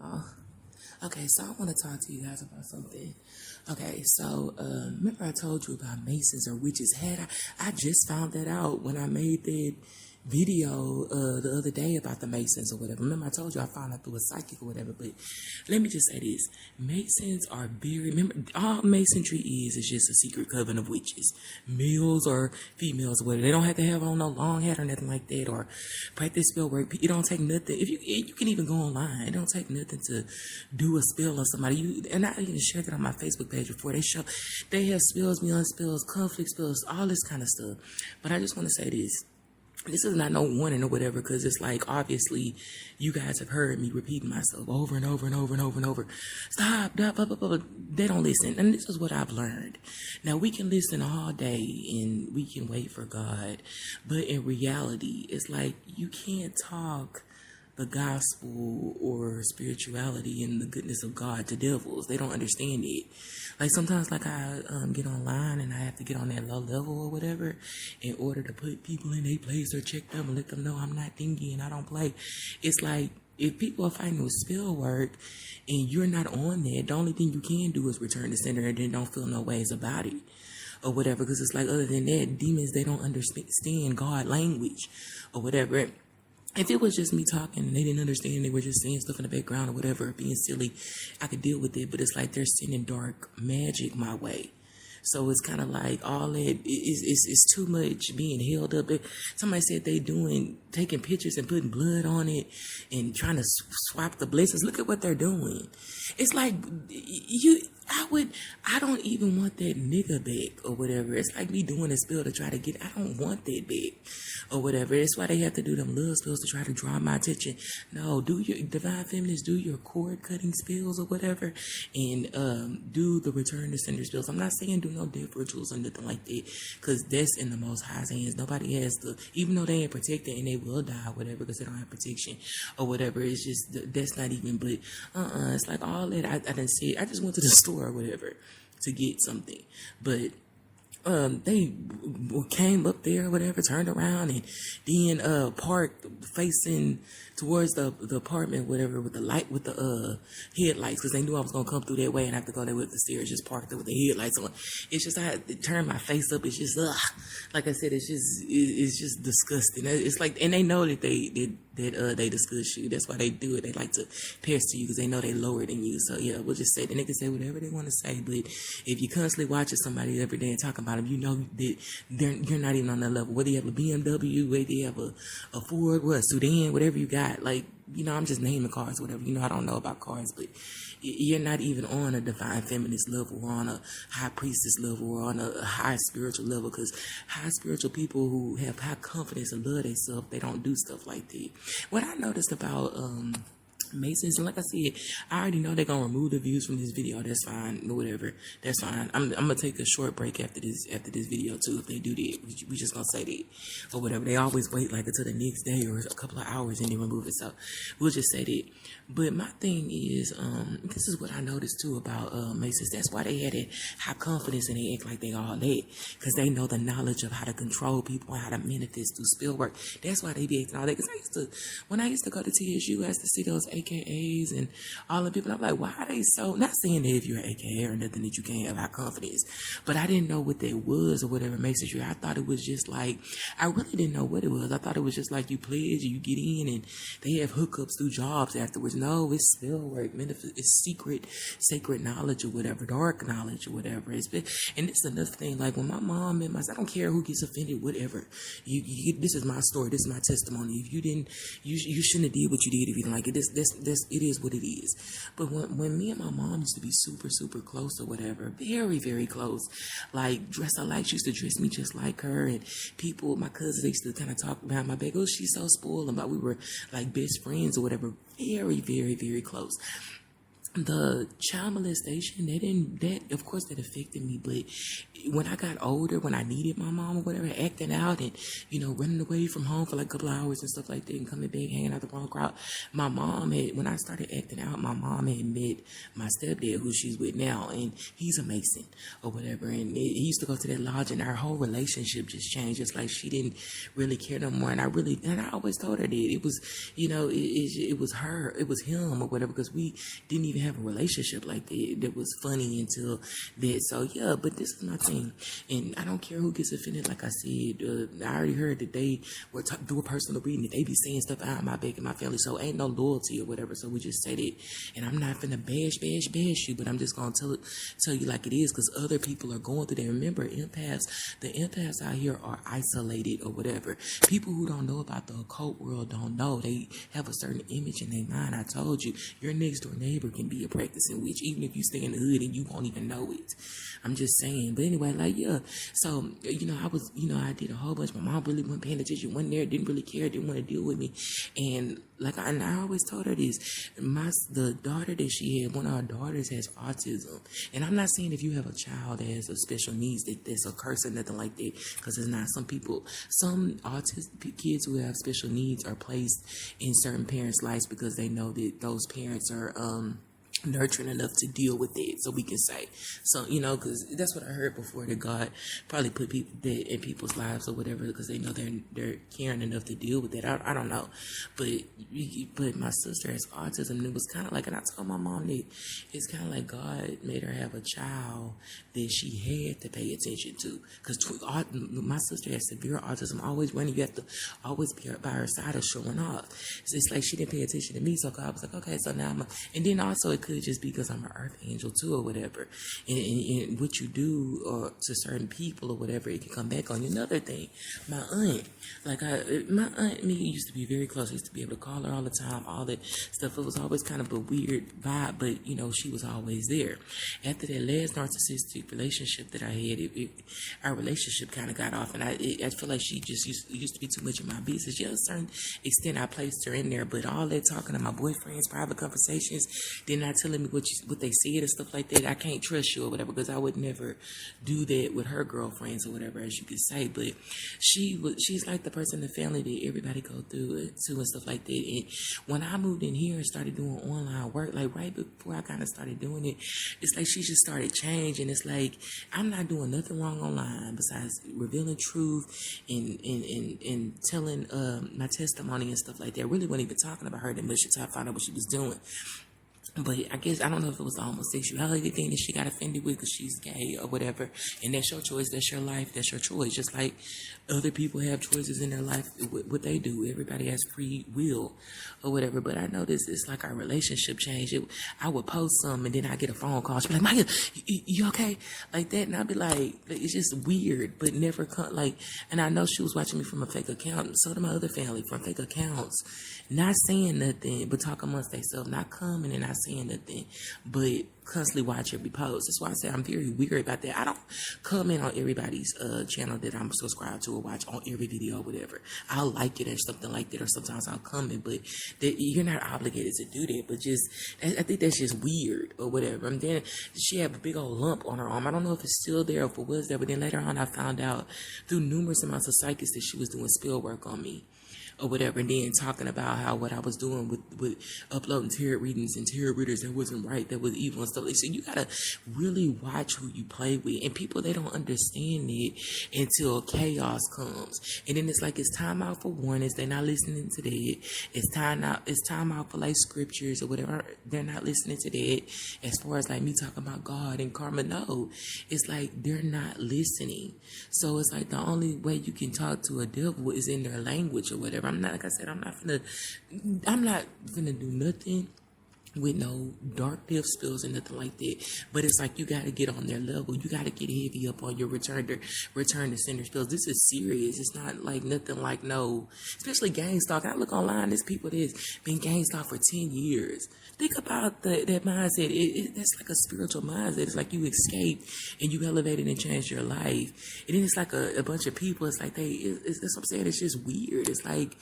Oh, okay, so I want to talk to you guys about something. Okay, so remember I told you about Masons or witches? I just found that out when I made that video the other day about the Masons or whatever. Remember I told you I found out through a psychic or whatever. But let me just say this: Masons are very. Remember, all Masonry is just a secret coven of witches, males or females or whatever. They don't have to have on no long hat or nothing like that or practice spell work. It don't take nothing. If you can even go online, it don't take nothing to do a spell on somebody. And I even shared that on my Facebook page before. They have spells beyond spells, conflict spells, all this kind of stuff. But I just want to say this. This is not no warning or whatever, because it's like, obviously, you guys have heard me repeating myself over and over and over and over and over. Stop, blah, blah, blah, blah, blah. They don't listen. And this is what I've learned. Now, we can listen all day and we can wait for God. But in reality, it's like you can't talk the gospel or spirituality and the goodness of God to devils. They don't understand it. Like sometimes, like I get online and I have to get on that low level or whatever in order to put people in their place or check them and let them know I'm not dingy and I don't play. It's like if people are fighting with spell work and you're not on that, the only thing you can do is return to sender and then don't feel no ways about it or whatever. Because it's like, other than that, demons, they don't understand God language or whatever. If it was just me talking and they didn't understand, they were just saying stuff in the background or whatever, being silly, I could deal with it. But it's like they're sending dark magic my way. So it's kind of like all that is too much being held up. Somebody said they taking pictures and putting blood on it and trying to swap the blessings. Look at what they're doing. It's like I don't even want that nigga back or whatever. It's like me doing a spell to try to I don't want that back or whatever. That's why they have to do them love spells to try to draw my attention. No, do your divine feminists, do your cord cutting spells or whatever, and do the return to sender spells. I'm not saying do no death rituals or nothing like that, because that's in the Most High's hands. Nobody has even though they ain't protected and they will die or whatever because they don't have protection or whatever. It's just that's not even. But it's like all that I done said. I just went to the store or whatever to get something, but they came up there or whatever, turned around and then parked facing towards the apartment, whatever, with the headlights, because they knew I was gonna come through that way and have to go there with the stairs. Just parked there with the headlights on. It's just I had to turn my face up. It's just like I said, it's just disgusting. It's like, and they know that they discuss you. That's why they do it. They like to pester you because they know they lower than you. So yeah, we'll just say that they can say whatever they want to say. But if you constantly watching somebody every day and talking about them, you know that you're not even on that level. Whether you have a BMW, whether you have a Ford, Sudan, whatever you got. Like, I'm just naming cars, whatever. I don't know about cars, but you're not even on a divine feminist level or on a high priestess level or on a high spiritual level, because high spiritual people who have high confidence and love themselves, they don't do stuff like that. What I noticed about Masons, and like I said, I already know they're gonna remove the views from this video. That's fine, whatever. That's fine. I'm gonna take a short break after this video too. If they do that, we just gonna say that or whatever. They always wait like until the next day or a couple of hours and then remove it. So we'll just say that. But my thing is, this is what I noticed too about Masons. That's why they had that high confidence and they act like they all that, because they know the knowledge of how to control people and how to manifest through spell work. That's why they be acting all that. Because when I used to go to TSU, I used to see those AKAs and all the people. I'm like, why are they so? Not saying that if you're an AKA or nothing that you can't have high confidence, but I didn't know what that was or whatever Masonry. I thought it was just like, I really didn't know what it was. I thought it was just like you pledge, you get in, and they have hookups through jobs afterwards. No, it's spell work, it's secret, sacred knowledge or whatever, dark knowledge or whatever. And it's another thing. Like when my mom and I don't care who gets offended, whatever. This is my story. This is my testimony. If you didn't, you shouldn't have did what you did if you didn't like it. It is what it is. But when me and my mom used to be super, super close or whatever, very, very close, like dress alike, she used to dress me just like her, and people, my cousins, they used to kind of talk behind my back, oh, she's so spoiled, and we were like best friends or whatever, very, very, very close. the child molestation, that of course that affected me, but when I got older, when I needed my mom or whatever, acting out and running away from home for like a couple of hours and stuff like that, and coming back, hanging out the wrong crowd, my mom had, when I started acting out, my mom had met my stepdad, who she's with now, and he's a Mason or whatever, and he used to go to that lodge, and our whole relationship just changed. It's like she didn't really care no more, and I always told her that it was, it was her, it was him or whatever, because we didn't even have a relationship like that was funny until that. So yeah, but this is my thing, and I don't care who gets offended. Like I said, I already heard that they were doing personal reading, that they be saying stuff out of my back and my family, so ain't no loyalty or whatever. So we just said it, and I'm not finna bash you, but I'm just gonna tell you like it is, because other people are going through that. Remember, the empaths out here are isolated or whatever. People who don't know about the occult world don't know. They have a certain image in their mind. I told you, your next door neighbor can be a practicing witch, even if you stay in the hood and you won't even know it. I'm just saying. But anyway, like, yeah. So, I did a whole bunch. My mom really wasn't paying attention, wasn't there, didn't really care, didn't want to deal with me. And like, I always told her this, the daughter that she had, one of her daughters has autism. And I'm not saying if you have a child that has a special needs, that's a curse or nothing like that, because it's not. Some autistic kids who have special needs are placed in certain parents' lives because they know that those parents are, nurturing enough to deal with it, so we can say. So, because that's what I heard before, that God probably put people that in people's lives or whatever, because they know they're caring enough to deal with it. I don't know, but my sister has autism, and it was kind of like, and I told my mom that it's kind of like God made her have a child that she had to pay attention to, because my sister has severe autism, always running. You have to always be by her side or showing off. So it's like she didn't pay attention to me, so God was like, okay, so now and then also it could just be because I'm an earth angel too or whatever, and what you do or to certain people or whatever, it can come back on you. Another thing, my aunt and me used to be very close. I used to be able to call her all the time, all that stuff. It was always kind of a weird vibe, but she was always there. After that last narcissistic relationship that I had, our relationship kind of got off, and I feel like she just used to be too much of my business. Yeah, to a certain extent I placed her in there, but all that talking to my boyfriends, private conversations, then I telling me what they said and stuff like that, I can't trust you or whatever, because I would never do that with her girlfriends or whatever, as you could say. But she's like the person in the family that everybody go through it to and stuff like that. And when I moved in here and started doing online work, like right before I kind of started doing it, it's like she just started changing. It's like I'm not doing nothing wrong online besides revealing truth and telling my testimony and stuff like that. I really wasn't even talking about her that much until I found out what she was doing. But I guess, I don't know if it was the homosexuality thing that she got offended with because she's gay or whatever. And that's your choice, that's your life, that's your choice. Just like other people have choices in their life, what they do. Everybody has free will or whatever. But I noticed it's like our relationship changed. I would post something and then I get a phone call. She'd be like, Maya, you okay? Like that. And I'd be like, it's just weird, but never and I know she was watching me from a fake account. So did my other family from fake accounts. Not saying nothing, but talk amongst themselves, not coming and not saying nothing, but constantly watch every post. That's why I say I'm very weird about that. I don't comment on everybody's channel that I'm subscribed to or watch on every video or whatever. I'll like it or something like that, or sometimes I'll comment, but you're not obligated to do that. But I think that's just weird or whatever. And then she had a big old lump on her arm. I don't know if it's still there or if it was there, but then later on I found out through numerous amounts of psychics that she was doing spell work on me or whatever, and then talking about how what I was doing with uploading tarot readings and tarot readers that wasn't right, that was evil and stuff. So you gotta really watch who you play with, and people, they don't understand it until chaos comes, and then it's like it's time out for warnings, they're not listening to that. It's time out for like scriptures or whatever, they're not listening to that. As far as like me talking about God and karma, no, it's like they're not listening. So it's like the only way you can talk to a devil is in their language or whatever. I'm not finna do nothing with no dark death spells and nothing like that. But it's like you gotta get on their level. You gotta get heavy up on your return to sender spells. This is serious. It's not like nothing like no, especially gang stalk. I look online, there's people that's been gang stalked for 10 years. Think about that mindset. That's like a spiritual mindset. It's like you escaped and you elevated and changed your life. And then it's like a bunch of people. It's like that's what I'm saying. It's just weird. It's like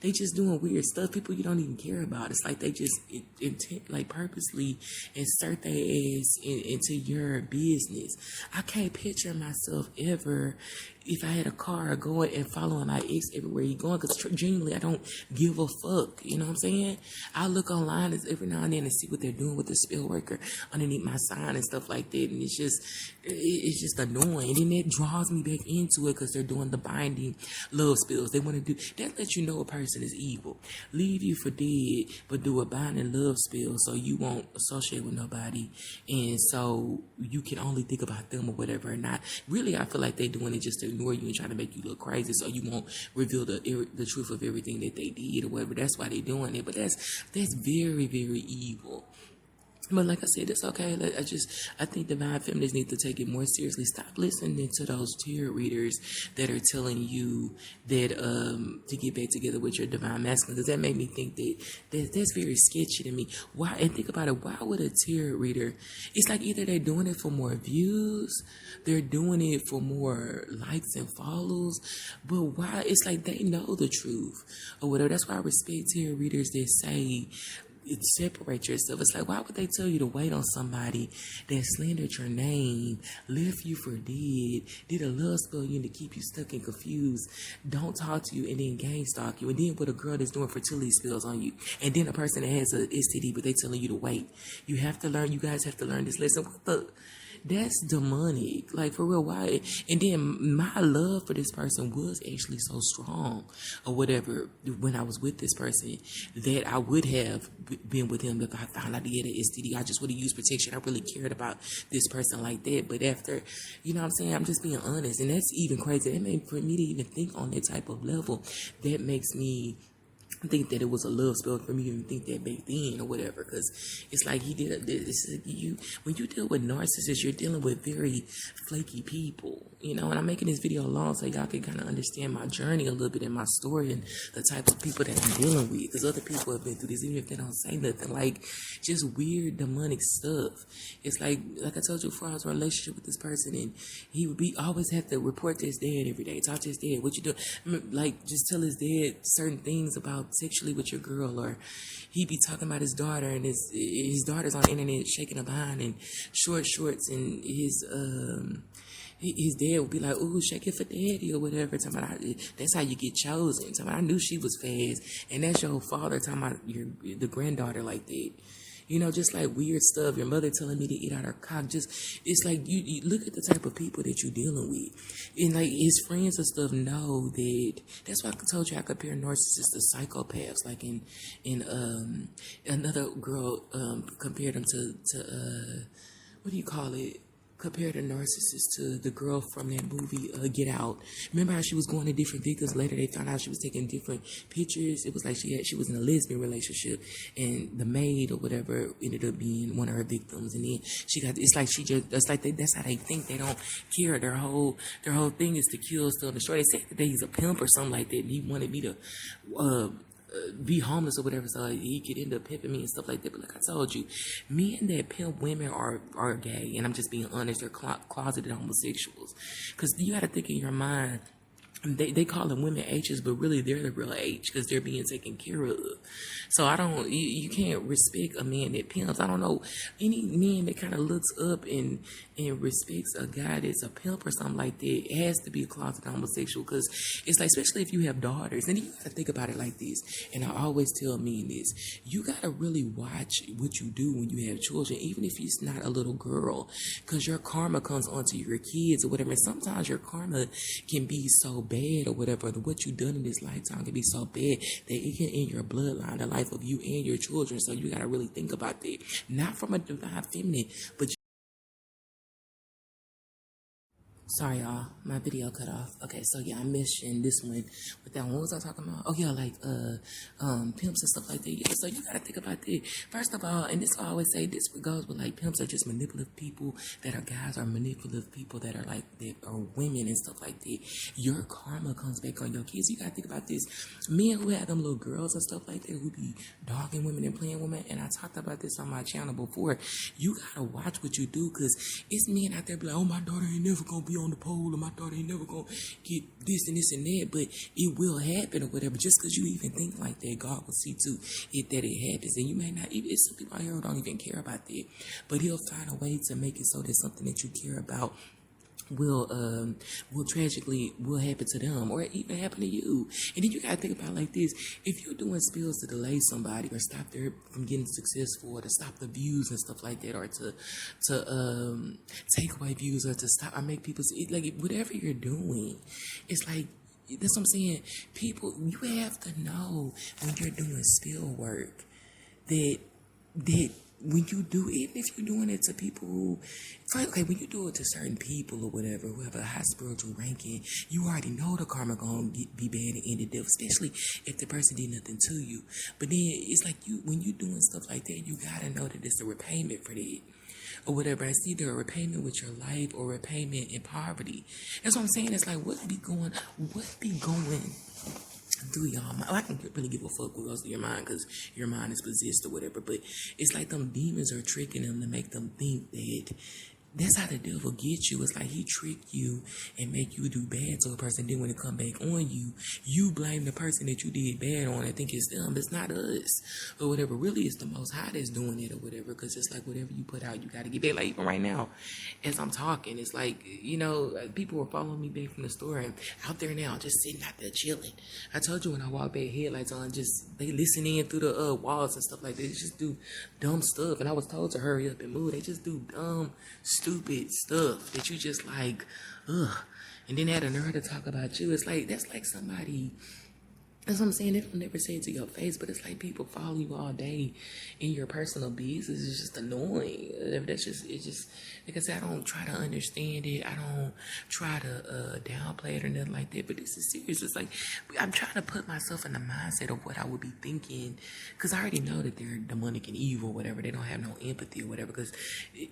they just doing weird stuff. People you don't even care about. It's like they just intent, like purposely insert their ass into your business. I can't picture myself ever if I had a car going and following my ex everywhere he going, because genuinely I don't give a fuck. You know what I'm saying? I look online every now and then and see what they're doing with the spell worker underneath my sign and stuff like that, and it's just annoying. And then it draws me back into it because they're doing the binding love spells. They want to do that. Lets you know a person is evil, leave you for dead, but do a binding love spell so you won't associate with nobody, and so you can only think about them or whatever. And not really, I feel like they're doing it just to ignore you and trying to make you look crazy, so you won't reveal the truth of everything that they did or whatever. That's why they're doing it. But that's very, very evil. But like I said, it's okay. I think divine feminists need to take it more seriously. Stop listening to those tarot readers that are telling you that to get back together with your divine masculine, because that made me think that's very sketchy to me. Why? And think about it. Why would a tarot reader? It's like either they're doing it for more views, they're doing it for more likes and follows. But why? It's like they know the truth or whatever. That's why I respect tarot readers that say, separate yourself. It's like, why would they tell you to wait on somebody that slandered your name, left you for dead, did a love spell you to keep you stuck and confused, don't talk to you, and then gang stalk you, and then with a girl that's doing fertility spells on you, and then a person that has a STD, but they telling you to wait. You guys have to learn this lesson. What the? That's demonic. Like, for real, why? And then my love for this person was actually so strong or whatever when I was with this person that I would have been with him if I found out he had an STD. I just would have used protection. I really cared about this person like that. But after, you know what I'm saying? I'm just being honest. And that's even crazy. That made for me to even think on that type of level. That makes me think that it was a love spell for me to even think that back then or whatever, because it's like when you deal with narcissists, you're dealing with very flaky people, you know. And I'm making this video long so y'all can kind of understand my journey a little bit and my story and the types of people that I'm dealing with, because other people have been through this even if they don't say nothing, like just weird demonic stuff. It's like I told you before, I was in a relationship with this person and he would always have to report to his dad every day, talk to his dad, what you doing, like just tell his dad certain things about sexually with your girl, or he be talking about his daughter and his daughter's on the internet shaking her behind in short shorts, and his dad would be like, "Ooh, shake it for daddy," or whatever. Talking about that's how you get chosen. Talking about I knew she was fast, and that's your father talking about the granddaughter like that. You know, just like weird stuff. Your mother telling me to eat out her cock. Just, it's like you look at the type of people that you're dealing with. And like his friends and stuff know that. That's why I told you I compare narcissists to psychopaths. Like in another girl compared them to what do you call it? Compared a narcissist to the girl from that movie Get Out. Remember how she was going to different victims? Later they found out she was taking different pictures. It was like she was in a lesbian relationship, and the maid or whatever ended up being one of her victims. And then that's how they think. They don't care. Their whole thing is to kill, steal, and destroy. They said that he's a pimp or something like that, and he wanted me to be homeless or whatever, so he could end up pimping me and stuff like that. But like I told you, men that pimp women are gay, and I'm just being honest, they're closeted homosexuals. Because you got to think in your mind, they call them women H's, but really they're the real H because they're being taken care of. So you can't respect a man that pimps. I don't know any man that kind of looks up and respects a guy that's a pimp or something like that. It has to be a closeted homosexual, because it's like, especially if you have daughters, and you gotta think about it like this. And I always tell men this: you gotta really watch what you do when you have children, even if it's not a little girl, because your karma comes onto your kids or whatever. And sometimes your karma can be so bad or whatever, what you've done in this lifetime can be so bad that it can end your bloodline, the life of you and your children. So you gotta really think about that, not from a divine feminine, but sorry, y'all. My video cut off. Okay, so yeah, I mentioned this one with that one. What was I talking about? Oh yeah, like pimps and stuff like that. Yeah, so you gotta think about that. First of all, and this I always say this goes with like pimps are just manipulative people that are guys, are manipulative people that are like that are women and stuff like that. Your karma comes back on your kids. You gotta think about this. Men who have them little girls and stuff like that who be dogging women and playing women, and I talked about this on my channel before. You gotta watch what you do, because it's men out there be like, oh, my daughter ain't never gonna be be on the pole, and my daughter ain't never gonna get this and this and that, but it will happen or whatever. Just because you even think like that, God will see to it that it happens. And you may not, even some people out here who don't even care about that, but he'll find a way to make it so that something that you care about will tragically will happen to them or even happen to you. And then you gotta think about it like this: if you're doing spills to delay somebody or stop them from getting successful or to stop the views and stuff like that, or to take away views or to stop or make people see, like whatever you're doing, it's like that's what I'm saying. People, you have to know when you're doing spill work that when you do, even if you're doing it to people who, okay, when you do it to certain people or whatever, who have a high spiritual ranking, you already know the karma gonna be bad and end it death, especially if the person did nothing to you. But then it's like when you doing stuff like that, you gotta know that it's a repayment for that. Or whatever. It's either a repayment with your life or repayment in poverty. That's what I'm saying. It's like what be going through y'all mind. I can really give a fuck what goes through your mind because your mind is possessed or whatever. But it's like them demons are tricking them to make them think that that's how the devil gets you. It's like he trick you and make you do bad to a person. Then when it come back on you, you blame the person that you did bad on and think it's them. It's not us or whatever. Really, it's the Most High that's doing it or whatever. Because it's like whatever you put out, you got to get back. Like even right now, as I'm talking, it's like, people were following me back from the store and out there now, just sitting out there chilling. I told you when I walk back, headlights on, just they listen in through the walls and stuff like that. They just do dumb stuff. And I was told to hurry up and move. They just do dumb, stupid stuff that you just like, ugh. And then they had a nerve to talk about you. It's like, that's like somebody, that's what I'm saying. They don't never say it to your face, but it's like people follow you all day in your personal business. It's just annoying. It's just, like I said, I don't try to understand it. I don't try to downplay it or nothing like that, but this is serious. It's like, I'm trying to put myself in the mindset of what I would be thinking, because I already know that they're demonic and evil, whatever. They don't have no empathy or whatever, because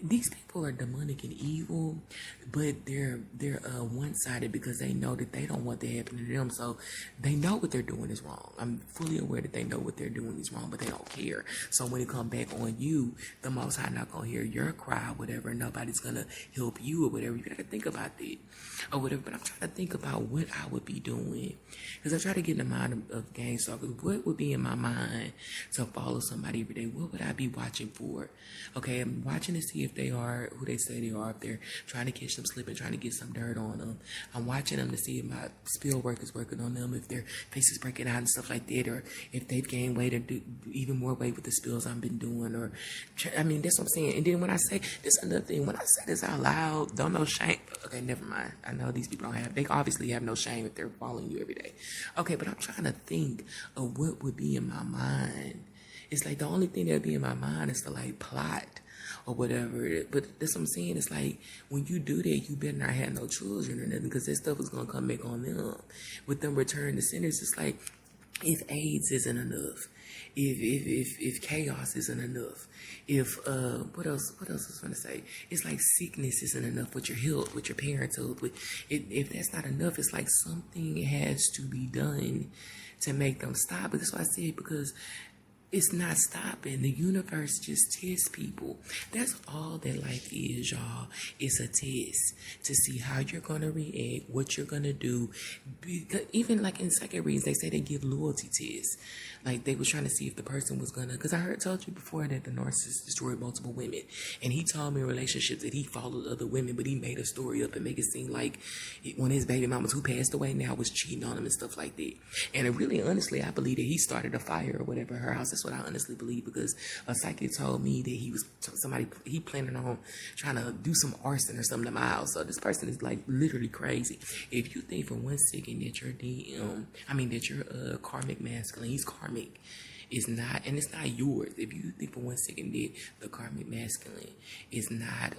these people are demonic and evil, but they're one-sided because they know that they don't want that to happen to them, so they know what they're doing is wrong. I'm fully aware that they know what they're doing is wrong, but they don't care. So when it come back on you, the Most High not gonna hear your cry, whatever, and nobody's gonna help you or whatever. You gotta think about that or whatever. But I'm trying to think about what I would be doing, because I try to get in the mind of gang stalkers. What would be in my mind to follow somebody every day? What would I be watching for? Okay, I'm watching to see if they are who they say they are. If they're trying to catch them slipping, trying to get some dirt on them. I'm watching them to see if my spill work is working on them, if their face is breaking out and stuff like that, or if they've gained weight or do even more weight with the spills I've been doing, or I mean, that's what I'm saying. And then when I say this, another thing, when I say this out loud, don't know shame. Okay, never mind. I know these people they obviously have no shame if they're following you every day. Okay, but I'm trying to think of what would be in my mind. It's like the only thing that would be in my mind is to like plot or whatever. But that's what I'm saying. It's like when you do that, you better not have no children or nothing, because that stuff is gonna come back on them. With them return to sinners, it's like if AIDS isn't enough, if chaos isn't enough, if what else I was gonna say? It's like sickness isn't enough with your health, with your parenthood. If that's not enough, it's like something has to be done to make them stop. But that's why I said, because it's not stopping. The universe just tests people. That's all that life is, y'all. It's a test to see how you're going to react, what you're going to do. Because even like in second reads, they say they give loyalty tests. Like they was trying to see if the person was going to, because I told you before that the narcissist destroyed multiple women. And he told me in relationships that he followed other women, but he made a story up and make it seem like one of his baby mamas who passed away now was cheating on him and stuff like that. And really, honestly, I believe that he started a fire or whatever at her house. That's what I honestly believe, because a psychic told me that he planning on trying to do some arson or something to my house. So this person is like literally crazy. If you think for 1 second that you're karmic masculine, he's karmic. Is not, and it's not yours. If you think for 1 second that the karmic masculine is not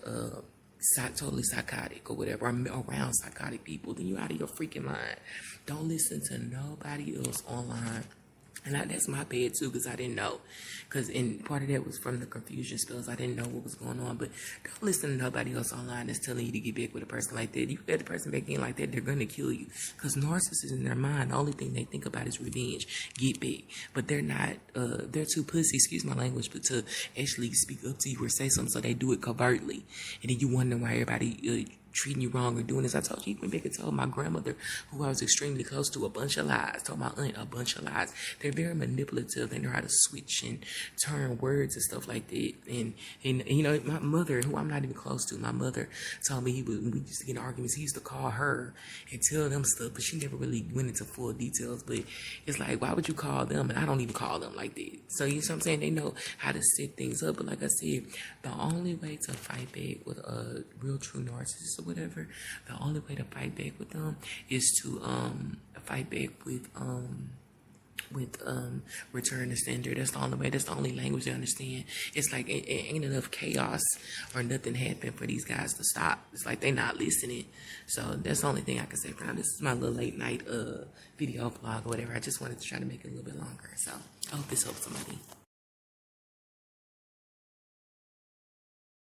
totally psychotic or whatever, or around psychotic people, then you're out of your freaking mind. Don't listen to nobody else online. And that's my bad too, because I didn't know. And part of that was from the confusion spells. I didn't know what was going on. But don't listen to nobody else online that's telling you to get back with a person like that. You let the person back in like that, they're going to kill you. Because narcissists in their mind, the only thing they think about is revenge, get back. But they're not, they're too pussy, excuse my language, but to actually speak up to you or say something, so they do it covertly. And then you wonder why everybody treating you wrong or doing this. I told you, even back and told my grandmother, who I was extremely close to, a bunch of lies. Told my aunt a bunch of lies. They're very manipulative. They know how to switch and turn words and stuff like that. And you know, my mother, who I'm not even close to, my mother told me when we used to get in arguments, he used to call her and tell them stuff, but she never really went into full details. But it's like, why would you call them? And I don't even call them like that. So you know what I'm saying? They know how to set things up. But like I said, the only way to fight back with a real true narcissist or whatever, the only way to fight back with them is to fight back with return to standard. That's the only way. That's the only language they understand. It's like it ain't enough chaos or nothing happen for these guys to stop. It's like they not listening. So that's the only thing I can say for now. This is my little late night video vlog or whatever. I just wanted to try to make it a little bit longer. So I hope this helps somebody.